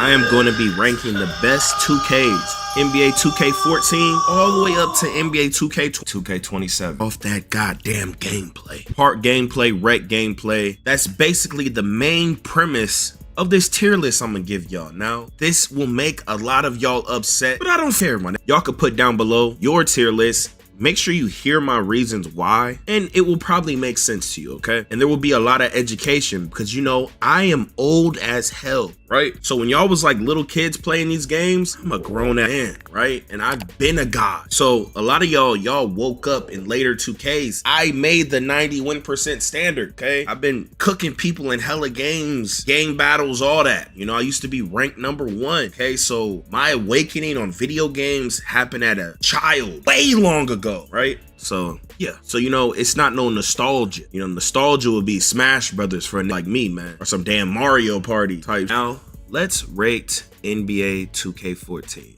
I am going to be ranking the best 2Ks. NBA 2K14 all the way up to NBA 2K27 off that goddamn gameplay. Part gameplay, rec gameplay. That's basically the main premise of this tier list I'm gonna give y'all. Now, this will make a lot of y'all upset, but I don't care, man. Y'all can put down below your tier list. Make sure you hear my reasons why, and it will probably make sense to you, okay? And there will be a lot of education because, you know, I am old as hell, right? So when y'all was like little kids playing these games, I'm a grown man, right? And I've been a god. So a lot of y'all woke up in later 2Ks. I made the 91% standard, okay? I've been cooking people in hella games, game battles, all that. You know, I used to be ranked #1, okay? So my awakening on video games happened at a child way long ago. Right? So yeah, so you know, it's not no nostalgia. You know, nostalgia would be Smash Brothers for like me, man, or some damn Mario Party type. Now let's rate NBA 2K14.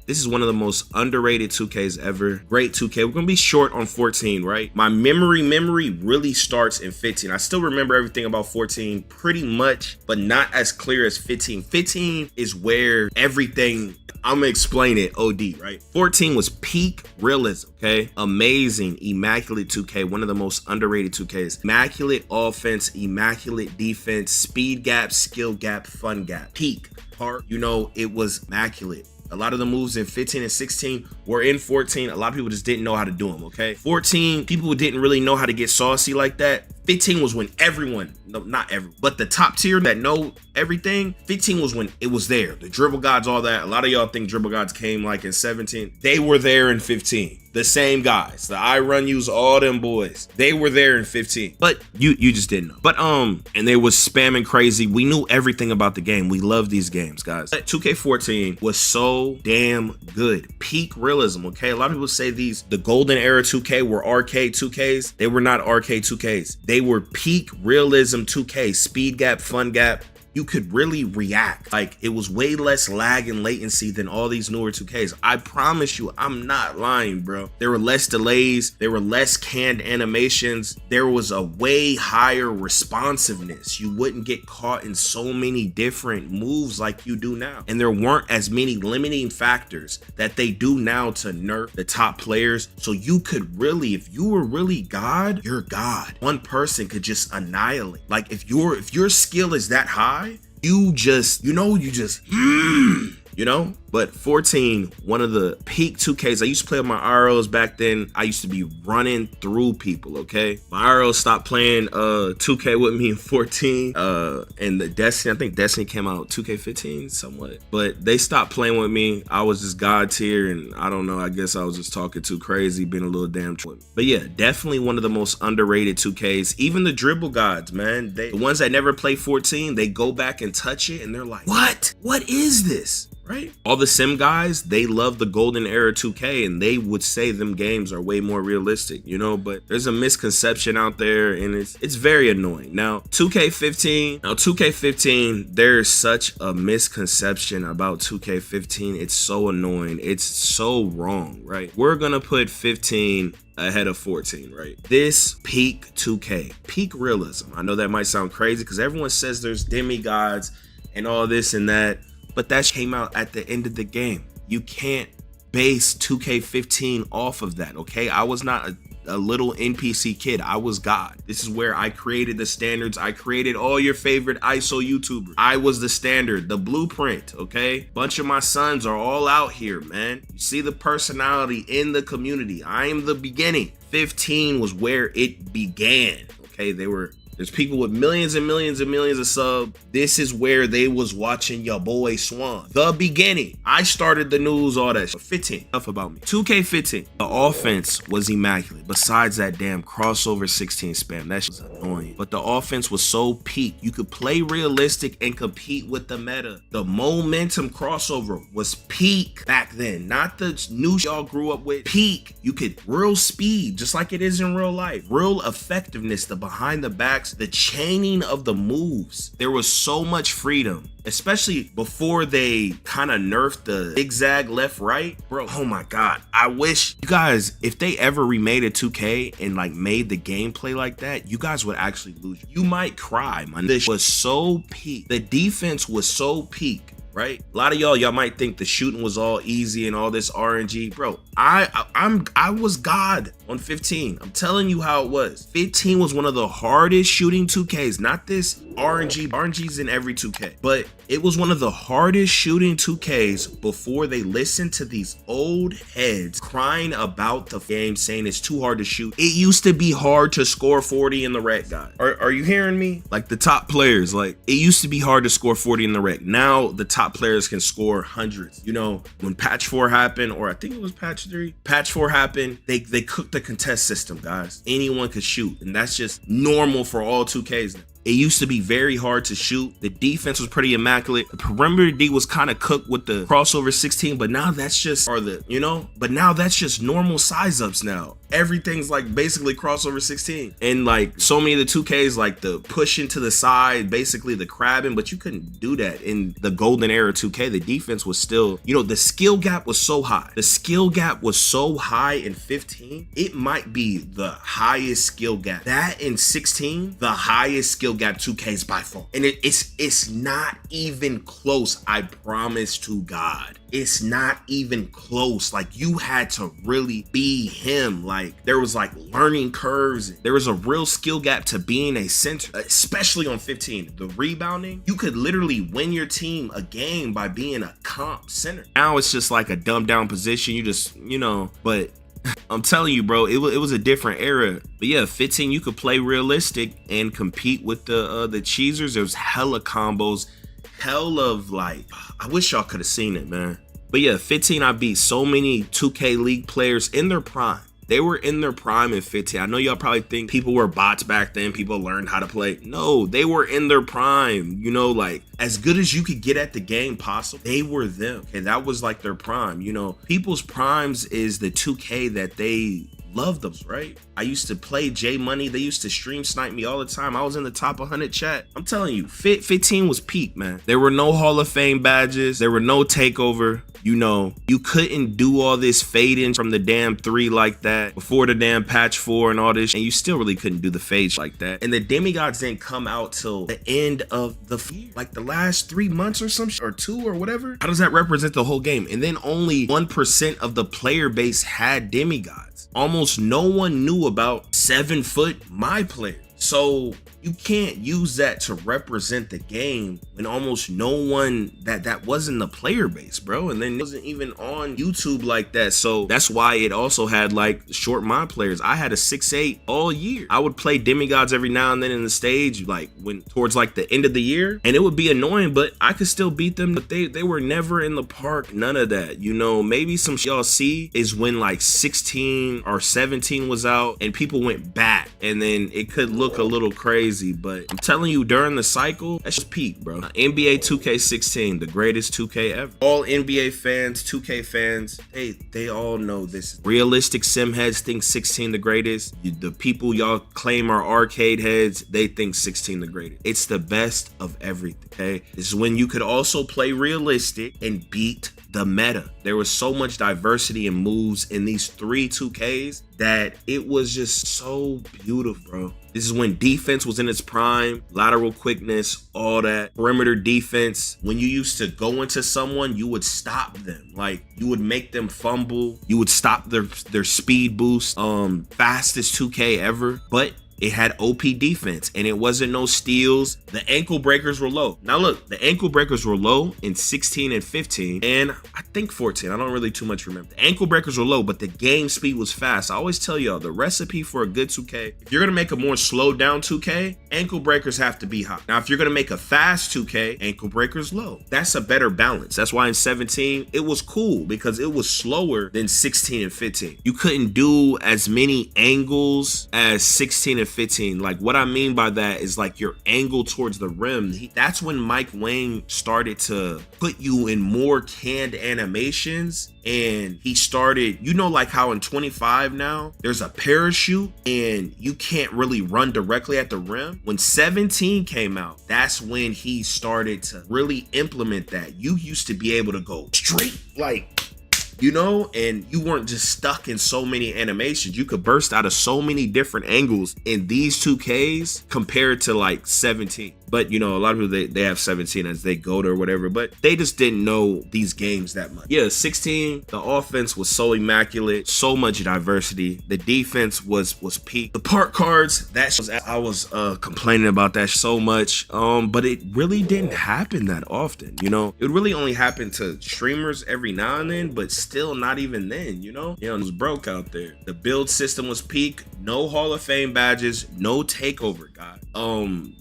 This is one of the most underrated 2Ks ever. Great 2K. We're gonna be short on 14, right? My memory really starts in 15. I still remember everything about 14 pretty much, but not as clear as 15. 15 is where everything, I'm gonna explain it OD, right? 14 was peak realism, okay? Amazing, immaculate 2K, one of the most underrated 2Ks. Immaculate offense, immaculate defense, speed gap, skill gap, fun gap. Peak part, you know, it was immaculate. A lot of the moves in 15 and 16 were in 14. A lot of people just didn't know how to do them, okay? 14, people didn't really know how to get saucy like that. 15 was when everyone, no, not everyone, but the top tier that know everything, 15 was when it was there. The dribble gods, all that. A lot of y'all think dribble gods came like in 17. They were there in 15. The same guys, the I run yous, all them boys, they were there in 15. But you just didn't know. But and they was spamming crazy. We knew everything about the game. We love these games, guys. 2K14 was so damn good. Peak realism, okay? A lot of people say the golden era 2K were arcade 2Ks. They were not arcade 2Ks. They were peak realism 2K, speed gap, fun gap. You could really react. Like, it was way less lag and latency than all these newer 2Ks. I promise you, I'm not lying, bro. There were less delays. There were less canned animations. There was a way higher responsiveness. You wouldn't get caught in so many different moves like you do now. And there weren't as many limiting factors that they do now to nerf the top players. So you could really, if you were really God, you're God. One person could just annihilate. Like, if your skill is that high, you just, you know, but 14, one of the peak 2Ks. I used to play with my ROs back then. I used to be running through people, okay? My ROs stopped playing 2K with me in 14. And the Destiny, I think Destiny came out 2K15 somewhat. But they stopped playing with me. I was just God tier, and I don't know, I guess I was just talking too crazy, being a little damn twin. But yeah, definitely one of the most underrated 2Ks. Even the dribble gods, man. The ones that never play 14, they go back and touch it and they're like, what? What is this? Right? All the sim guys, they love the golden era 2K, and they would say them games are way more realistic, you know, but there's a misconception out there, and it's very annoying. Now 2K15, there's such a misconception about 2K15. It's so annoying. It's so wrong, right? We're gonna put 15 ahead of 14, right? This peak 2K, peak realism. I know that might sound crazy because everyone says there's demigods and all this and that, but that came out at the end of the game. You can't base 2K15 off of that, okay? I was not a little NPC kid. I was God. This is where I created the standards. I created all your favorite ISO YouTubers. I was the standard, the blueprint, okay? Bunch of my sons are all out here, man. You see the personality in the community. I am the beginning. 15 was where it began, okay? There's people with millions and millions and millions of subs. This is where they was watching your boy Swan. The beginning. I started the news, all that shit. 15, enough about me. 2K15, the offense was immaculate. Besides that damn crossover 16 spam, that shit was annoying. But the offense was so peak. You could play realistic and compete with the meta. The momentum crossover was peak back then. Not the new y'all grew up with. Peak. You could real speed, just like it is in real life. Real effectiveness, the behind the backs, the chaining of the moves. There was so much freedom, especially before they kind of nerfed the zigzag left right, bro. Oh my god, I wish you guys, if they ever remade a 2K and like made the gameplay like that, you guys would actually lose. You might cry, man. This was so peak. The defense was so peak. right? A lot of y'all might think the shooting was all easy and all this RNG. Bro, I was God on 15. I'm telling you how it was. 15 was one of the hardest shooting 2Ks, not this RNG. RNG's in every 2K, but it was one of the hardest shooting 2Ks before they listened to these old heads crying about the game, saying it's too hard to shoot. It used to be hard to score 40 in the rec, guys. Are you hearing me? Like the top players, like it used to be hard to score 40 in the rec. Now the top players can score hundreds. You know, when patch 4 happened, or I think it was patch 3, patch 4 happened, they cooked the contest system, guys. Anyone could shoot, and that's just normal for all 2Ks now. It used to be very hard to shoot. The defense was pretty immaculate. The perimeter D was kind of cooked with the crossover 16, but now that's just, but now that's just normal size ups now. Everything's like basically crossover 16. And like so many of the 2Ks, like the pushing to the side, basically the crabbing, but you couldn't do that in the golden era 2K. The defense was still, the skill gap was so high. The skill gap was so high in 15. It might be the highest skill gap. That in 16, the highest skill gap 2Ks by far. And it's not even close. I promise to God. It's not even close. Like you had to really be him. Like there was like learning curves. There was a real skill gap to being a center, especially on 15. The rebounding, you could literally win your team a game by being a comp center. Now it's just like a dumbed down position. You just, but I'm telling you, bro, it was a different era. But yeah, 15, you could play realistic and compete with the cheesers. There was hella combos, hell of like, I wish y'all could have seen it, man. But yeah, 15, I beat so many 2K League players in their prime. They were in their prime in 15. I know y'all probably think people were bots back then. People learned how to play. No, they were in their prime. Like as good as you could get at the game possible, they were them. Okay, that was like their prime. People's primes is the 2K that they love them, right? I used to play J Money. They used to stream snipe me all the time. I was in the top 100 chat. I'm telling you, 15 was peak, man. There were no Hall of Fame badges. There were no takeover. You couldn't do all this fading from the damn 3 like that before the damn patch 4 and all this, and you still really couldn't do the fades like that. And the demigods didn't come out till the end of the year, like the last 3 months or some or 2 or whatever. How does that represent the whole game? And then only 1% of the player base had demigods. Almost no one knew about 7-foot MyCareer. So you can't use that to represent the game when almost no one that wasn't the player base, bro. And then it wasn't even on YouTube like that. So that's why it also had like short my players. I had a 6'8" all year. I would play demigods every now and then in the stage, like when towards like the end of the year, and it would be annoying, but I could still beat them. But they were never in the park, none of that. Maybe some y'all see is when like 16 or 17 was out and people went back, and then it could look a little crazy, but I'm telling you, during the cycle, that's just peak, bro. NBA 2K16, the greatest 2K ever. All NBA fans, 2K fans, they all know this. Realistic sim heads think 16 the greatest. The people y'all claim are arcade heads, they think 16 the greatest. It's the best of everything, okay? This is when you could also play realistic and beat the meta. There was so much diversity and moves in these 3 2Ks that it was just so beautiful, bro. This is when defense was in its prime, lateral quickness, all that. Perimeter defense. When you used to go into someone, you would stop them. Like you would make them fumble. You would stop their speed boost. Fastest 2K ever. But it had OP defense, and it wasn't no steals. The ankle breakers were low. Now look, the ankle breakers were low in 16 and 15, and I think 14. I don't really too much remember. The ankle breakers were low, but the game speed was fast. I always tell y'all, the recipe for a good 2K, if you're gonna make a more slowed down 2K, ankle breakers have to be high. Now, if you're gonna make a fast 2K, ankle breakers low. That's a better balance. That's why in 17, it was cool because it was slower than 16 and 15. You couldn't do as many angles as 16 and 15. Like what I mean by that is like your angle towards the rim. That's when Mike Wang started to put you in more canned animations, and he started, like how in 25 now there's a parachute and you can't really run directly at the rim. When 17 came out, that's when he started to really implement that. You used to be able to go straight, like, and you weren't just stuck in so many animations. You could burst out of so many different angles in these 2Ks compared to like 17. But you know, a lot of people they have 17 as they go to or whatever, but they just didn't know these games that much. Yeah, 16, the offense was so immaculate, so much diversity. The defense was peak. The park cards, I was complaining about that so much. But it really didn't happen that often, you know. It really only happened to streamers every now and then, but still not even then, you know. It was broke out there. The build system was peak, no Hall of Fame badges, no takeover, guys.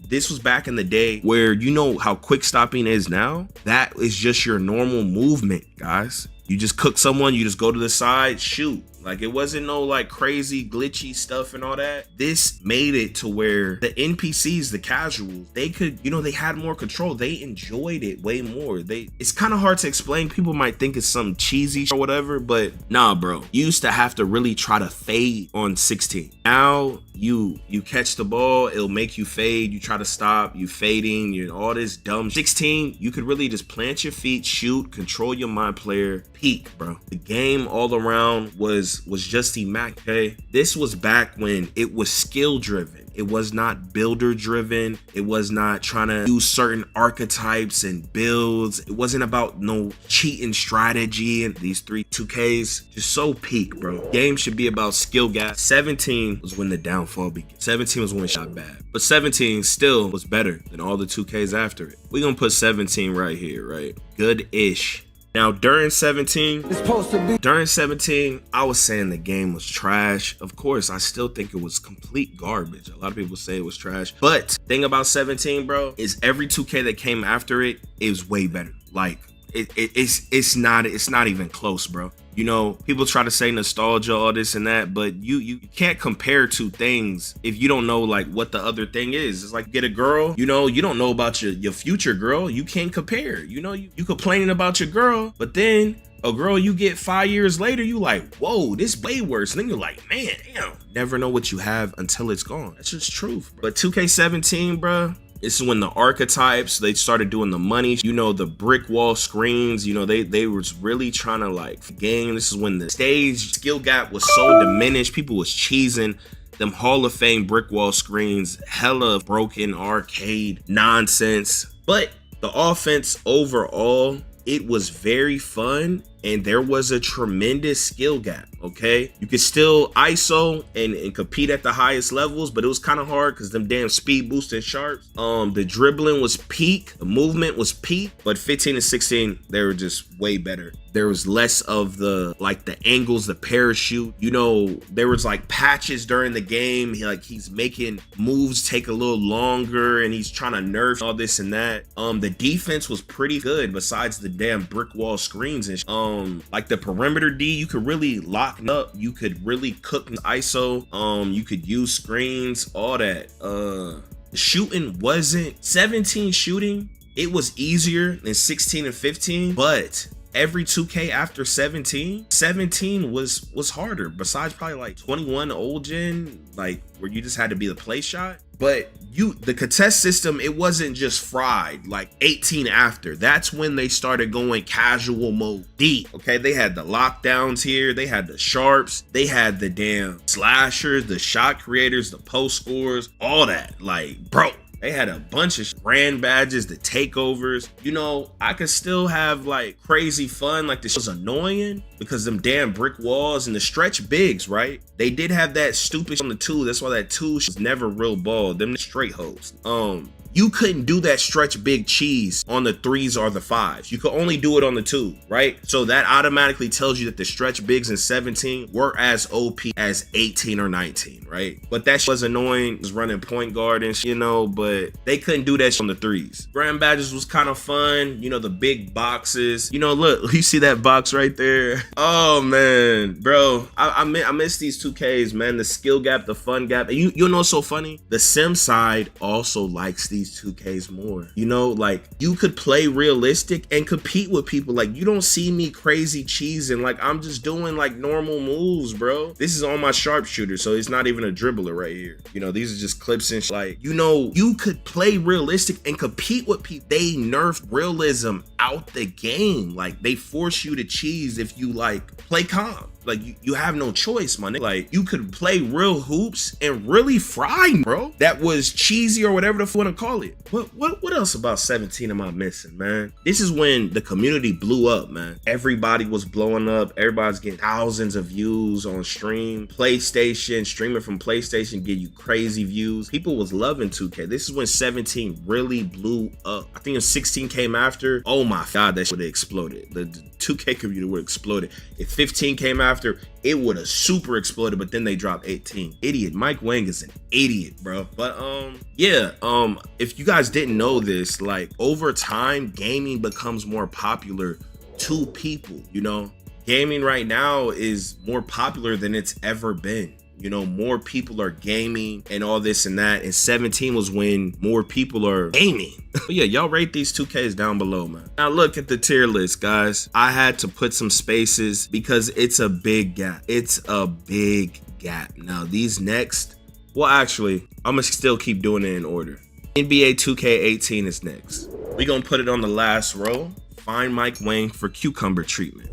This was back in the day where, you know how quick stopping is now? That is just your normal movement, guys. You just cook someone, you just go to the side, shoot. Like, it wasn't no like crazy glitchy stuff and all that. This made it to where the NPCs, the casuals, they could, you know, they had more control. They enjoyed it way more. It's kind of hard to explain. People might think it's some cheesy or whatever, but nah, bro. You used to have to really try to fade on 16. Now you catch the ball, it'll make you fade. You try to stop, you fading, you all this dumb. 16, you could really just plant your feet, shoot, control your mind player, peak, bro. The game all around was just immaculate. Okay? This was back when it was skill driven. It was not builder driven. It was not trying to use certain archetypes and builds. It wasn't about no cheating strategy. And these 2Ks just so peak, bro. Game should be about skill gap. 17 was when the downfall began. 17 was when it shot bad. But 17 still was better than all the 2Ks after it. We're gonna put 17 right here, right? Good-ish. Now, during 17, I was saying the game was trash. Of course, I still think it was complete garbage. A lot of people say it was trash. But thing about 17, bro, is every 2K that came after it is way better. Like, it's not even close, bro. You know, people try to say nostalgia, all this and that, but you can't compare two things if you don't know like what the other thing is. It's like, get a girl, you know, you don't know about your future girl. You can't compare. You know, you complaining about your girl, but then a girl you get 5 years later, you like, whoa, this way worse. And then you're like, man, damn. Never know what you have until it's gone. That's just truth, bro. But 2K17, bro, this is when the archetypes, they started doing the money, you know, the brick wall screens, you know, they was really trying to like game. This is when the stage skill gap was so diminished. People was cheesing them Hall of Fame brick wall screens, hella broken arcade nonsense. But the offense overall, it was very fun, and there was a tremendous skill gap, okay? You could still ISO and compete at the highest levels, but it was kind of hard because them damn speed boosting sharps. The dribbling was peak, the movement was peak, but 15 and 16, they were just way better. There was less of the angles, the parachute, you know, there was like patches during the game. He's making moves take a little longer and he's trying to nerf all this and that. The defense was pretty good besides the damn brick wall screens and like the perimeter D, you could really lock up, you could really cook ISO, you could use screens, all that. Shooting wasn't 17 shooting, it was easier than 16 and 15, but every 2K after 17 was harder, besides probably like 21 old gen, like where you just had to be the play shot. But the contest system, it wasn't just fried. Like 18 after, that's when they started going casual mode deep. Okay, they had the lockdowns here, they had the sharps, they had the damn slashers, the shot creators, the post scorers, all that. Like, bro, they had a bunch of brand badges, the takeovers. You know, I could still have like crazy fun. Like, this was annoying because them damn brick walls and the stretch bigs, right? They did have that stupid on the 2. That's why that 2 was never real ball. Them straight hoes. You couldn't do that stretch big cheese on the 3s or the 5s. You could only do it on the 2, right? So that automatically tells you that the stretch bigs in 17 were as OP as 18 or 19, right? But that was annoying. It was running point guard and you know, but they couldn't do that on the 3s. Brand badges was kind of fun. You know, the big boxes. You know, look, you see that box right there? Oh man, bro, I miss these 2Ks, man. The skill gap, the fun gap. And you know what's so funny? The sim side also likes these 2Ks more. You know, like you could play realistic and compete with people. Like, you don't see me crazy cheesing. Like, I'm just doing like normal moves, bro. This is on my sharpshooter, so it's not even a dribbler right here. You know, these are just clips and like, you know, you could play realistic and compete with people. They nerfed realism out the game. Like, they force you to cheese if you like play calm. Like you have no choice, man. Like you could play real hoops and really fry, bro. That was cheesy or whatever the fuck you want to call it. What else about 17 am I missing, man? This is when the community blew up, man. Everybody was blowing up. Everybody's getting thousands of views on stream. PlayStation, streaming from PlayStation give you crazy views. People was loving 2K. This is when 17 really blew up. I think if 16 came after, oh my God, that shit would have exploded. The 2K community would have exploded. If 15 came after, it would have super exploded, but then they dropped 18. Idiot. Mike Wang is an idiot, bro. But yeah, if you guys didn't know this, like over time, gaming becomes more popular to people, you know? Gaming right now is more popular than it's ever been. You know, more people are gaming and all this and that. And 17 was when more people are gaming. But yeah, y'all rate these 2Ks down below, man. Now look at the tier list, guys. I had to put some spaces because it's a big gap. It's a big gap. Now these next, well, actually, I'm gonna still keep doing it in order. NBA 2K18 is next. We're gonna put it on the last row. Find Mike Wang for cucumber treatment.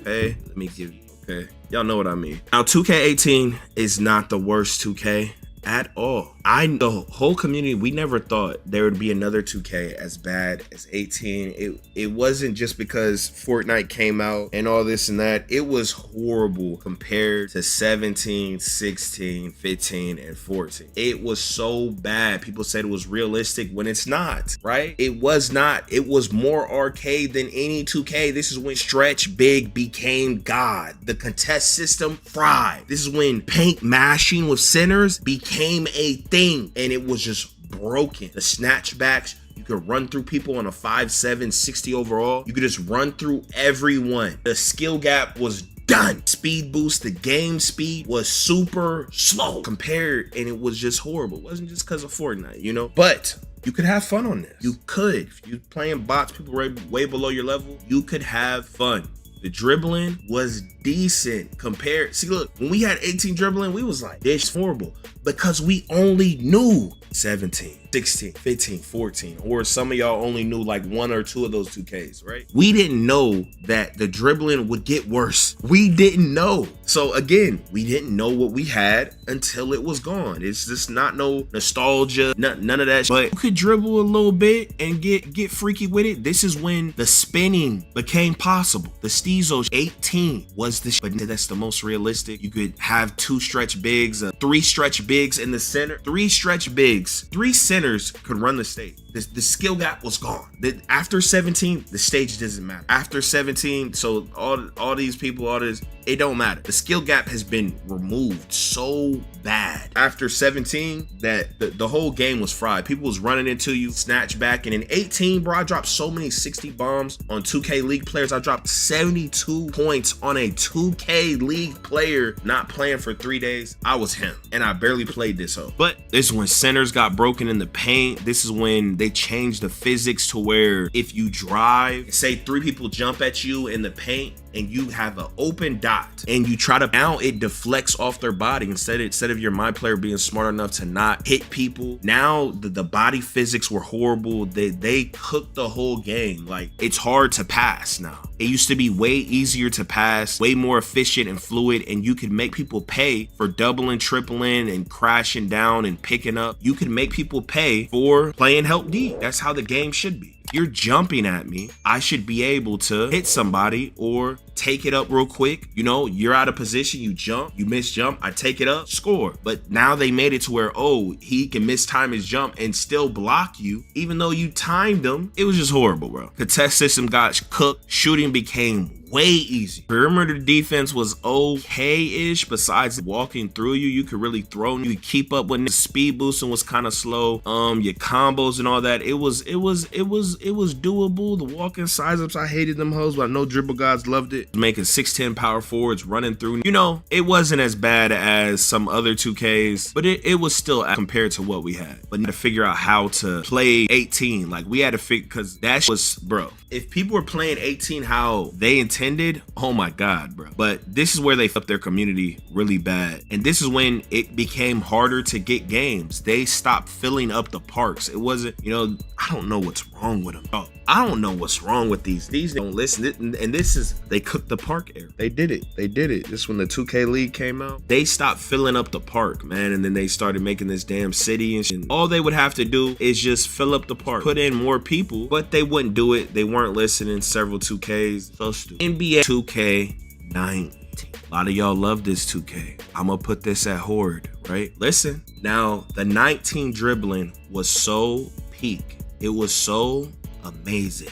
Okay, let me give you, okay. Y'all know what I mean. Now 2K18 is not the worst 2K at all. The whole community, we never thought there would be another 2K as bad as 18. It wasn't just because Fortnite came out and all this and that. It was horrible compared to 17, 16, 15, and 14. It was so bad. People said it was realistic when it's not, right? It was not. It was more arcade than any 2K. This is when stretch big became God. The contest system fried. This is when paint mashing with centers became a thing, and it was just broken. The snatchbacks, you could run through people on a 5'7", 60 overall. You could just run through everyone. The skill gap was done. Speed boost, the game speed was super slow compared, and it was just horrible. It wasn't just because of Fortnite, you know? But you could have fun on this. You could. If you're playing bots, people way below your level, you could have fun. The dribbling was decent compared. See, look, when we had 18 dribbling, we was like, this is horrible because we only knew 17, 16, 15, 14, or some of y'all only knew like one or two of those 2Ks, right? We didn't know that the dribbling would get worse. We didn't know. So again, we didn't know what we had until it was gone. It's just not no nostalgia, none of that. But you could dribble a little bit and get freaky with it. This is when the spinning became possible. The Steezo 18 was the, but that's the most realistic. You could have two stretch bigs, three stretch bigs in the center, three stretch bigs, three centers could run the stage. The skill gap was gone. After 17, the stage doesn't matter. After 17, so all these people, all this, it don't matter. The skill gap has been removed so bad. After 17, that the whole game was fried. People was running into you, snatch back. And in 18, bro, I dropped so many 60 bombs on 2K League players. I dropped 72 points on a 2K League player not playing for 3 days. I was him, and I barely played this hoe. But this is when centers got broken in the paint. This is when they changed the physics to where if you drive, say 3 people jump at you in the paint, and you have an open dot and you try to, now it deflects off their body instead of your my player being smart enough to not hit people. Now the body physics were horrible. They cooked the whole game. Like, it's hard to pass now. It used to be way easier to pass, way more efficient and fluid, and you could make people pay for doubling, tripling, and crashing down and picking up. You could make people pay for playing help D. That's how the game should be. If you're jumping at me, I should be able to hit somebody or take it up real quick. You know, you're out of position, you jump, you miss jump, I take it up, score. But now they made it to where, oh, he can mistime his jump and still block you, even though you timed him. It was just horrible, bro. Contest system got cooked. Shooting became way easy. Perimeter defense was okay-ish. Besides walking through you, you could really throw. You could keep up when the speed boosting was kind of slow. Your combos and all that. It was doable. The walking size ups, I hated them hoes, but I know dribble gods loved it. Making 6'10" power forwards running through. You know, it wasn't as bad as some other 2Ks, but it was still compared to what we had. But to figure out how to play 18, like we had to figure, because that was, bro. If people were playing 18 how they intended, oh my God, bro. But this is where they fucked their community really bad. And this is when it became harder to get games. They stopped filling up the parks. It wasn't, you know, I don't know what's wrong with them. Oh, I don't know what's wrong with these. These don't listen. And this is, they cooked the park area. They did it. This when the 2K League came out. They stopped filling up the park, man, and then they started making this damn city and shit. All they would have to do is just fill up the park, put in more people, but they wouldn't do it. They weren't listening. Several 2Ks. So stupid. NBA 2K19. A lot of y'all love this 2K. I'm gonna put this at Horde, right? Listen, now the 19 dribbling was so peak. It was so amazing.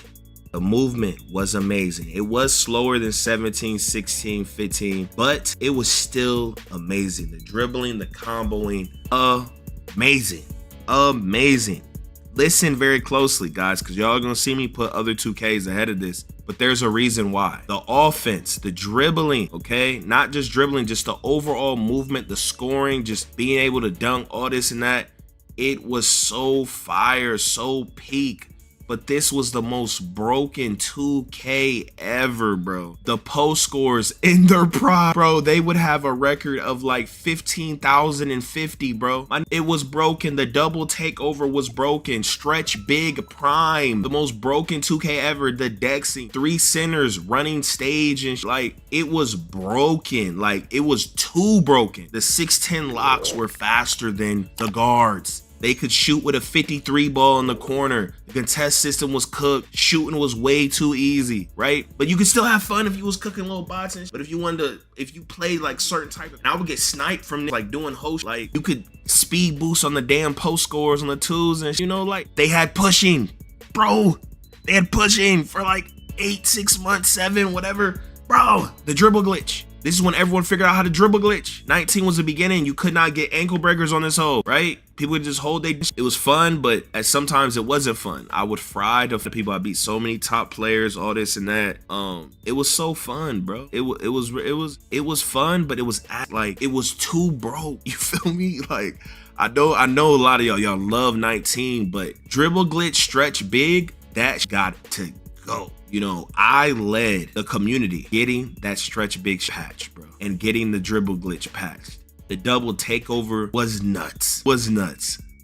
The movement was amazing. It was slower than 17, 16, 15, but it was still amazing. The dribbling, the comboing, amazing. Amazing. Listen very closely, guys, because y'all are gonna see me put other 2Ks ahead of this, but there's a reason why. The offense, the dribbling, okay? Not just dribbling, just the overall movement, the scoring, just being able to dunk, all this and that. It was so fire, so peak. But this was the most broken 2K ever, bro. The post scores in their prime, bro, they would have a record of like 15,050, bro. It was broken. The double takeover was broken. Stretch big prime. The most broken 2K ever. The dexing. 3 centers running stage and like it was broken. Like it was too broken. The 6'10 locks were faster than the guards. They could shoot with a 53 ball in the corner. The contest system was cooked. Shooting was way too easy, right? But you could still have fun if you was cooking little bots and shit. But if you wanted to, if you played like certain type of, and I would get sniped from like doing host, like you could speed boost on the damn post scores on the twos and you know, like they had pushing, bro. They had pushing for like 8, 6 months, 7, whatever. Bro, the dribble glitch. This is when everyone figured out how to dribble glitch. 19 was the beginning. You could not get ankle breakers on this hole, right? People would just hold they. It was fun, but at sometimes it wasn't fun. I would fry the people. I beat so many top players, all this and that. It was so fun, bro. It was fun, but it was like it was too broke. You feel me? Like I know a lot of y'all love 19, but dribble glitch, stretch big, that got to go. You know, I led the community getting that stretch big patch, bro, and getting the dribble glitch patched. The double takeover was nuts,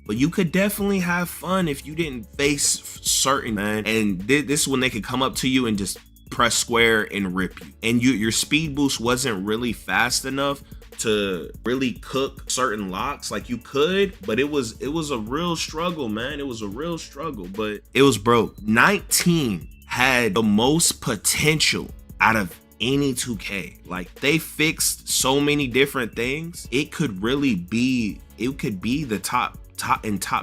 But you could definitely have fun if you didn't face certain, man. And this is when they could come up to you and just press square and rip you. And your speed boost wasn't really fast enough to really cook certain locks. Like you could, but it was a real struggle, man. It was a real struggle, but it was broke. 19 had the most potential out of any 2K. Like they fixed so many different things. It could be the top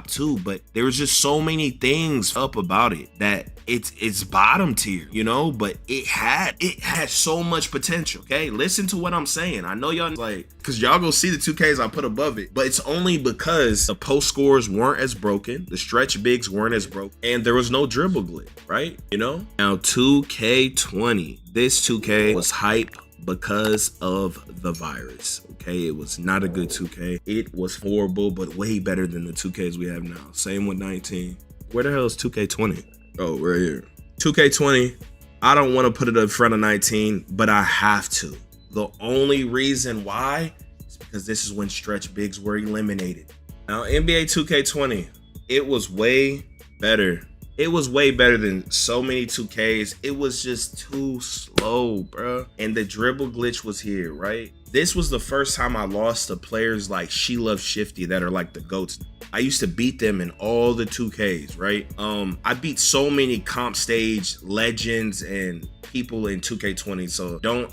2, but there was just so many things up about it that it's bottom tier, you know, but it had so much potential. Okay, listen to what I'm saying. I know y'all like, because y'all go see the 2Ks I put above it, but it's only because the post scores weren't as broken, the stretch bigs weren't as broken, and there was no dribble glitch, right? You know, now 2K20, this 2K was hype because of the virus. Okay, it was not a good 2K. It was horrible, but way better than the 2Ks we have now. Same with 19. Where the hell is 2K20? Oh, right here. 2K20, I don't want to put it in front of 19, but I have to. The only reason why is because this is when stretch bigs were eliminated. Now, NBA 2K20, it was way better. It was way better than so many 2Ks. It was just too slow, bro. And the dribble glitch was here, right? This was the first time I lost to players like She Loves Shifty that are like the GOATs. I used to beat them in all the 2Ks, right? I beat so many comp stage legends and people in 2K20. So don't,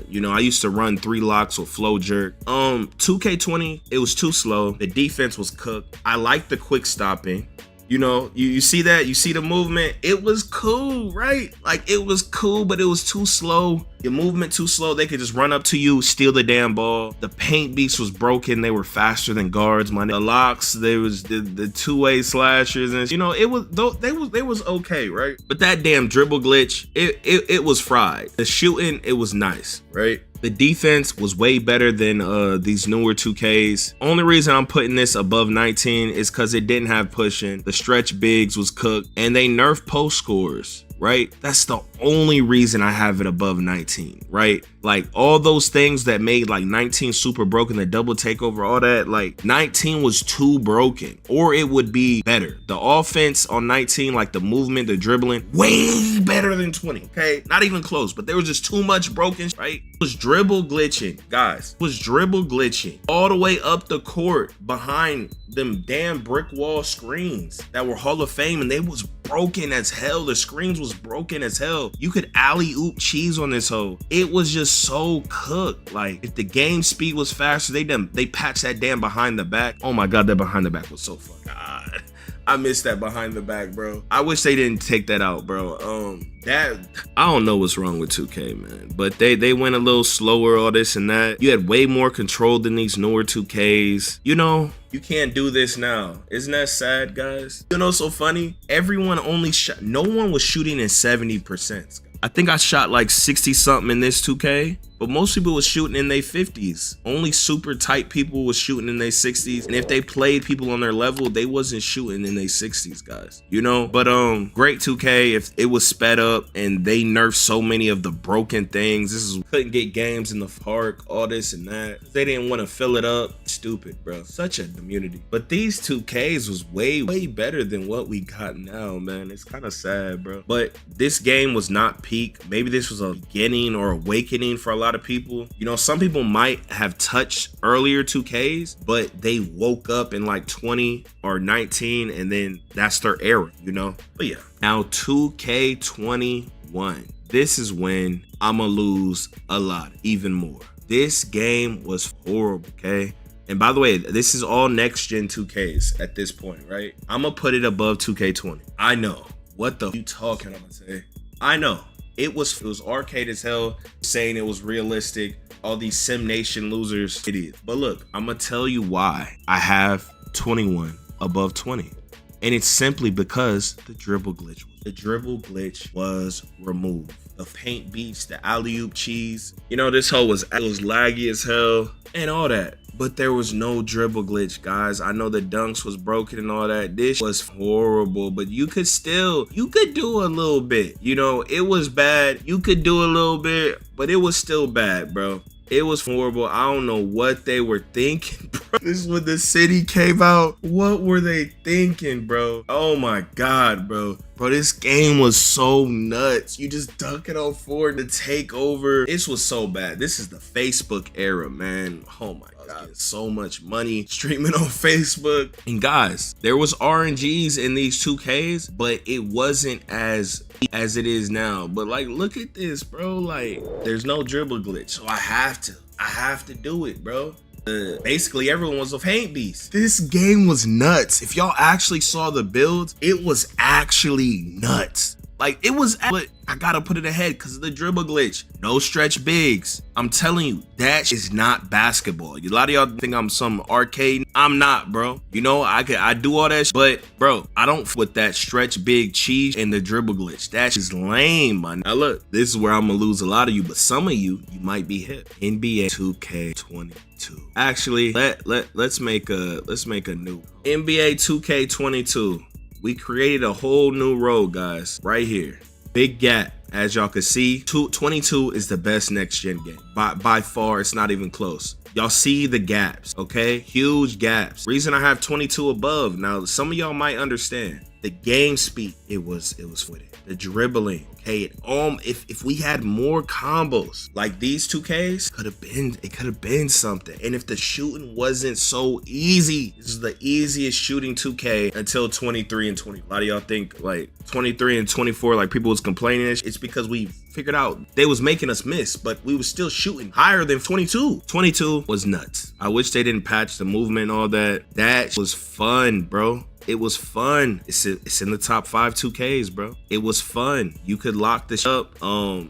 you know, I used to run 3 locks with flow jerk. 2K20, it was too slow. The defense was cooked. I liked the quick stopping. You know, you see that? You see the movement? It was cool, right? Like, it was cool, but it was too slow. Your movement too slow. They could just run up to you, steal the damn ball. The paint beast was broken. They were faster than guards. The locks, there was the two-way slashers, and you know, it was they was okay, right? But that damn dribble glitch, it was fried. The shooting, it was nice, right? The defense was way better than these newer 2Ks. Only reason I'm putting this above 19 is because it didn't have pushing. The stretch bigs was cooked, and they nerfed post scores. right? That's the only reason I have it above 19, right? Like all those things that made like 19 super broken, the double takeover, all that, like 19 was too broken, or it would be better. The offense on 19, like the movement, the dribbling, way better than 20, okay? Not even close, but there was just too much broken, right? It was dribble glitching, guys. It was dribble glitching all the way up the court behind them damn brick wall screens that were Hall of Fame, and they was broken as hell. The screens was broken as hell. You could alley-oop cheese on this hoe. It was just so cooked. Like, if the game speed was faster, they patched that damn behind the back. Oh my god, that behind the back was so fun. God, I missed that behind the back, bro. I wish they didn't take that out, bro. That, I don't know what's wrong with 2K, man, but they went a little slower, all this and that. You had way more control than these newer 2Ks. You know, you can't do this now. Isn't that sad, guys? You know, so funny. Everyone only shot. No one was shooting in 70%. I think I shot like 60 something in this 2K, but most people was shooting in their 50s. Only super tight people was shooting in their 60s. And if they played people on their level, they wasn't shooting in their 60s, guys. You know, but great 2K. If it was sped up and they nerfed so many of the broken things, couldn't get games in the park, all this and that. They didn't want to fill it up. Stupid, bro. Such a community. But these 2Ks was way better than what we got now, man. It's kind of sad, bro. But this game was not peak. Maybe this was a beginning or awakening for a lot of people. You know, some people might have touched earlier 2Ks, but they woke up in like 20 or 19, and then that's their era, you know? But yeah, now 2K21. This is when I'ma lose a lot, even more. This game was horrible, okay? And by the way, this is all next gen 2Ks at this point, right? I'ma put it above 2K20. I know. What the you talking about, say? I know. It was arcade as hell, saying it was realistic. All these Sim Nation losers, idiots. But look, I'm gonna tell you why I have 21 above 20. And it's simply because the dribble glitch was removed. The paint beats, the alley-oop cheese. You know, this hoe was laggy as hell and all that. But there was no dribble glitch, guys. I know the dunks was broken and all that. This was horrible, but you could do a little bit. You know, it was bad. You could do a little bit, but it was still bad, bro. It was horrible. I don't know what they were thinking, bro. This is when the city came out. What were they thinking, bro? Oh my god, bro. Bro, this game was so nuts. You just dunk it on forward to take over. This was so bad. This is the Facebook era, man. Oh my god. So much money streaming on Facebook. And guys, there was RNGs in these 2Ks, but it wasn't as it is now. But like, look at this, bro. Like, there's no dribble glitch, so I have to do it, bro. Basically everyone was a paint beast. This game was nuts. If y'all actually saw the builds, it was actually nuts. Like, it was, but I gotta put it ahead because of the dribble glitch. No stretch bigs. I'm telling you, that is not basketball. A lot of y'all think I'm some arcade. I'm not, bro. You know, I do all that, but bro, I don't with that stretch big cheese and the dribble glitch. That is lame, man. Now look, this is where I'm gonna lose a lot of you, but some of you might be hip. NBA 2K22. Actually, let's make a new NBA 2K22. We created a whole new road, guys, right here. Big gap, as y'all can see. 22 is the best next gen game. By far, it's not even close. Y'all see the gaps, okay? Huge gaps. Reason I have 22 above. Now, some of y'all might understand. The game speed, it was with it. The dribbling, okay? If we had more combos like these 2Ks, it could have been something. And if the shooting wasn't so easy, this is the easiest shooting 2K until 23 and 20. A lot of y'all think like 23 and 24, like people was complaining. It's because we figured out they was making us miss, but we was still shooting higher than 22. 22 was nuts. I wish they didn't patch the movement and all that. That was fun, bro. It was fun. It's in the top 5 2Ks, bro. It was fun. You could lock this up.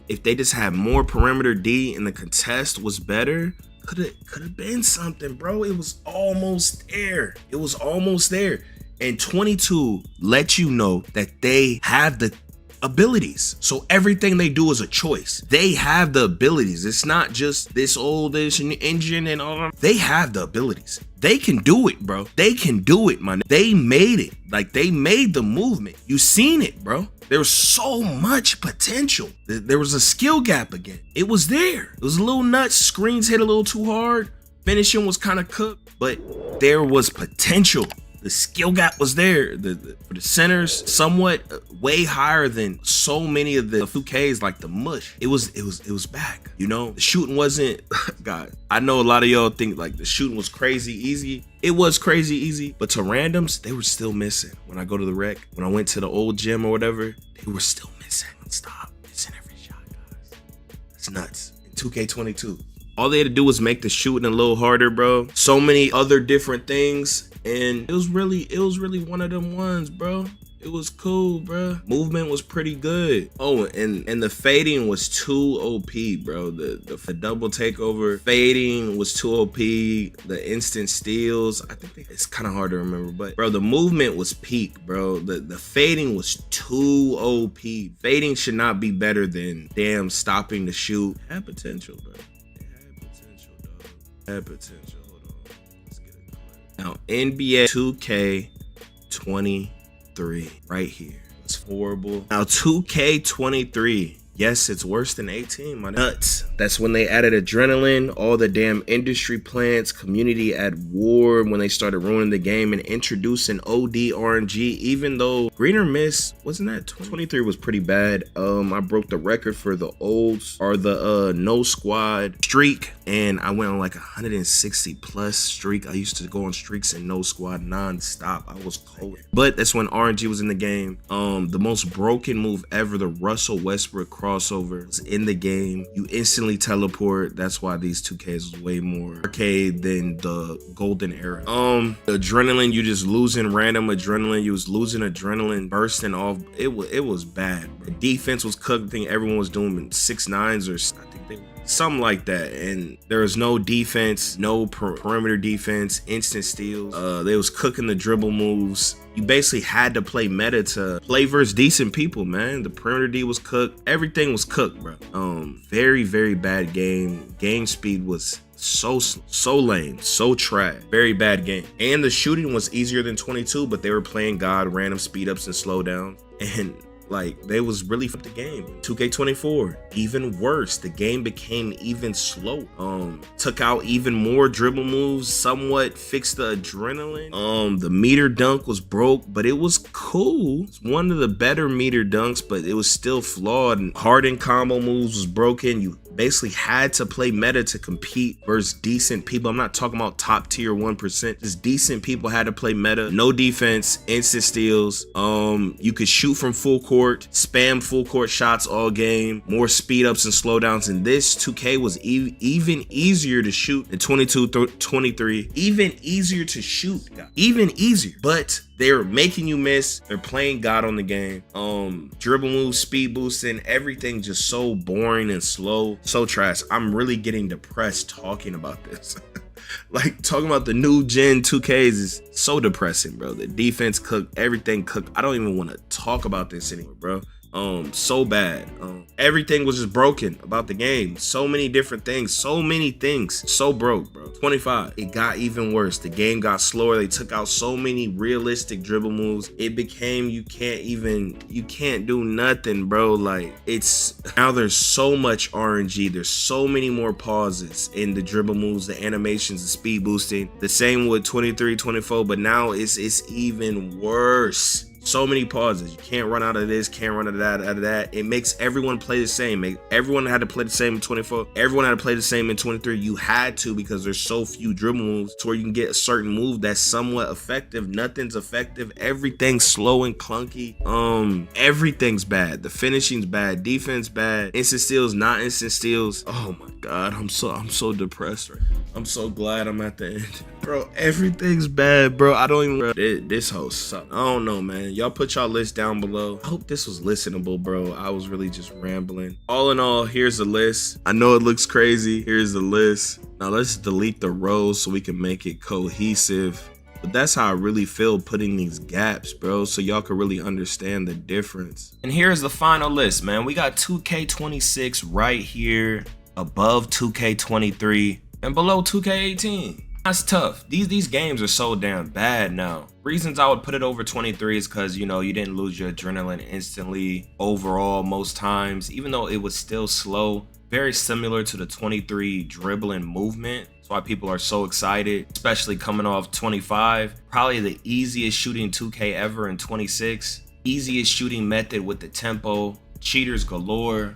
If they just had more perimeter D and the contest was better, could have been something, bro. It was almost there. It was almost there. And 22 let you know that they have the abilities. So everything they do is a choice. They have the abilities. It's not just this oldish engine and all. They have the abilities. They can do it, bro. They can do it, man. They made it. Like, they made the movement. You seen it, bro. There was so much potential. There was a skill gap again. It was there. It was a little nuts. Screens hit a little too hard. Finishing was kind of cooked, but there was potential. The skill gap was there. For the centers, somewhat way higher than so many of the 2Ks, like the mush. It was back. You know, the shooting wasn't. God, I know a lot of y'all think like the shooting was crazy easy. It was crazy easy, but to randoms, they were still missing. When I go to the rec, when I went to the old gym or whatever, they were still missing. Stop missing every shot, guys. It's nuts. In 2K22. All they had to do was make the shooting a little harder, bro. So many other different things. And it was really one of them ones, bro. It was cool, bro. Movement was pretty good. Oh, and the fading was too OP, bro. The double takeover fading was too OP. The instant steals, I think it's kind of hard to remember, but bro, the movement was peak, bro. The fading was too OP. Fading should not be better than damn stopping the shoot. It had potential, bro. It had potential, dog. It had potential. Hold on. Let's get it going. Now, NBA 2K23 right here. It's horrible. Now 2K23. Yes, it's worse than 18, my nuts. That's when they added adrenaline, all the damn industry plants, community at war, when they started ruining the game and introducing OD RNG, even though Green or Miss, wasn't that 23 was pretty bad. I broke the record for the olds or the no squad streak, and I went on like 160 plus streak. I used to go on streaks in no squad non-stop. I was cold. But that's when RNG was in the game. The most broken move ever, the Russell Westbrook crossover, was in the game. You instantly teleport. That's why these 2Ks was way more arcade than the golden era. The adrenaline, you just losing random adrenaline. You was losing adrenaline, bursting off. It was bad, bro. The defense was cooked. I think everyone was doing 6'9s, or I think they something like that, and there was no defense, no perimeter defense, instant steals. They was cooking the dribble moves. You basically had to play meta to play versus decent people, man. The perimeter D was cooked. Everything was cooked, bro. Very, very bad game. Game speed was so lame, so trash. Very bad game. And the shooting was easier than 22, but they were playing God, random speed ups and slowdowns. And like, they was really for the game. 2K24, even worse. The game became even slow. Took out even more dribble moves, somewhat fixed the adrenaline. The meter dunk was broke, but it was cool. It's one of the better meter dunks, but it was still flawed. And hardened combo moves was broken. You basically had to play meta to compete versus decent people. I'm not talking about top tier 1%. Just decent people had to play meta. No defense, instant steals. You could shoot from full court, spam full court shots all game, more speed ups and slowdowns. And this 2K was even easier to shoot than 22-23. Even easier to shoot, even easier. But they're making you miss. They're playing God on the game. Dribble moves, speed boosting, everything just so boring and slow. So trash. I'm really getting depressed talking about this. Like, talking about the new gen 2Ks is so depressing, bro. The defense cooked, everything cooked. I don't even want to talk about this anymore, bro. So bad. Everything was just broken about the game. So many different things, so many things, so broke, bro. 25, it got even worse. The game got slower. They took out so many realistic dribble moves. It became, you can't do nothing, bro. Like, it's now there's so much RNG. There's so many more pauses in the dribble moves, the animations, the speed boosting. The same with 23, 24, but now it's even worse. So many pauses. You can't run out of this, can't run out of that. It makes everyone play the same. Everyone had to play the same in 24. Everyone had to play the same in 23. You had to, because there's so few dribble moves to where you can get a certain move that's somewhat effective. Nothing's effective. Everything's slow and clunky. Everything's bad. The finishing's bad. Defense bad. Instant steals, not instant steals. Oh my God, I'm so depressed right now. I'm so glad I'm at the end. Bro, everything's bad, bro. I don't even, this host sucks. I don't know, man. Y'all put y'all list down below. I hope this was listenable, bro. I was really just rambling. All in all, here's the list. I know it looks crazy. Here's the list. Now let's delete the rows so we can make it cohesive. But that's how I really feel putting these gaps, bro, so y'all can really understand the difference. And here's the final list, man. We got 2K26 right here, above 2K23, and below 2K18. That's tough. These games are so damn bad now. Reasons I would put it over 23 is because, you know, you didn't lose your adrenaline instantly overall most times, even though it was still slow. Very similar to the 23 dribbling movement. That's why people are so excited, especially coming off 25. Probably the easiest shooting 2K ever in 26. Easiest shooting method with the tempo. Cheaters galore.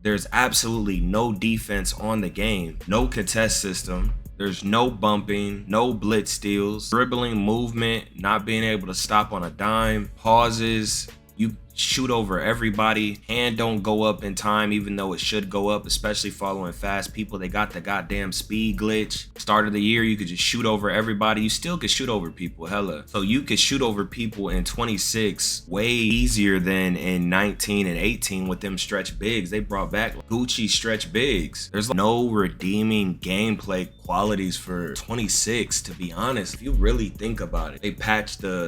There's absolutely no defense on the game. No contest system. There's no bumping, no blitz steals, dribbling movement, not being able to stop on a dime, pauses. You shoot over everybody. Hand don't go up in time, even though it should go up, especially following fast people. They got the goddamn speed glitch. Start of the year, you could just shoot over everybody. You still could shoot over people, hella. So you could shoot over people in 26 way easier than in 19 and 18 with them stretch bigs. They brought back Gucci stretch bigs. There's no redeeming gameplay qualities for 26, to be honest. If you really think about it,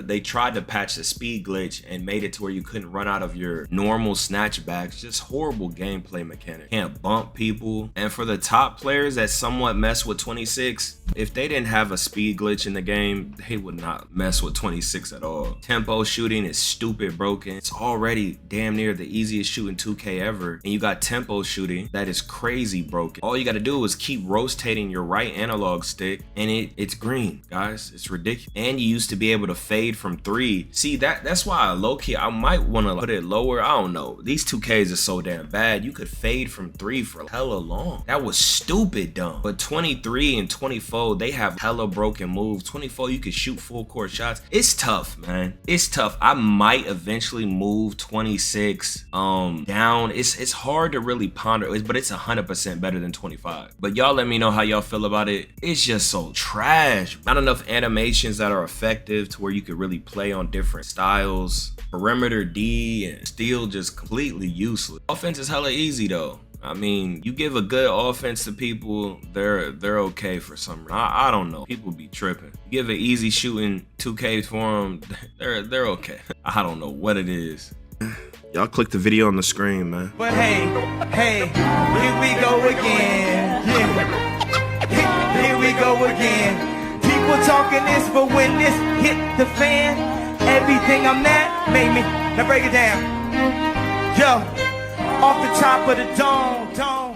they tried to patch the speed glitch and made it to where you couldn't run out of your normal snatchbacks. Just horrible gameplay mechanic. Can't bump people. And for the top players that somewhat mess with 26, if they didn't have a speed glitch in the game, they would not mess with 26 at all. Tempo shooting is stupid broken. It's already damn near the easiest shooting 2K ever, and you got tempo shooting that is crazy broken. All you got to do is keep rotating your right analog stick, and it's green, guys. It's ridiculous. And you used to be able to fade from 3. See, that's why low-key I might want to put it lower. I don't know. These 2Ks are so damn bad. You could fade from 3 for hella long. That was stupid dumb. But 23 and 24, they have hella broken moves. 24, you can shoot full court shots. It's tough, man. It's tough. I might eventually move 26 down. It's hard to really ponder, but it's 100% better than 25. But y'all let me know how y'all feel about it. It's just so trash. Not enough animations that are effective to where you could really play on different styles. Perimeter D and steal just completely useless. Offense is hella easy though. I mean, you give a good offense to people, they're okay for some reason. I don't know. People be tripping. You give an easy shooting 2K for them, they're okay. I don't know what it is. Y'all click the video on the screen, man. But hey, here we go again. Yeah. Here we go again. People talking this, but when this hit the fan, everything I'm at made me. Now break it down. Yo. Off the top of the dome.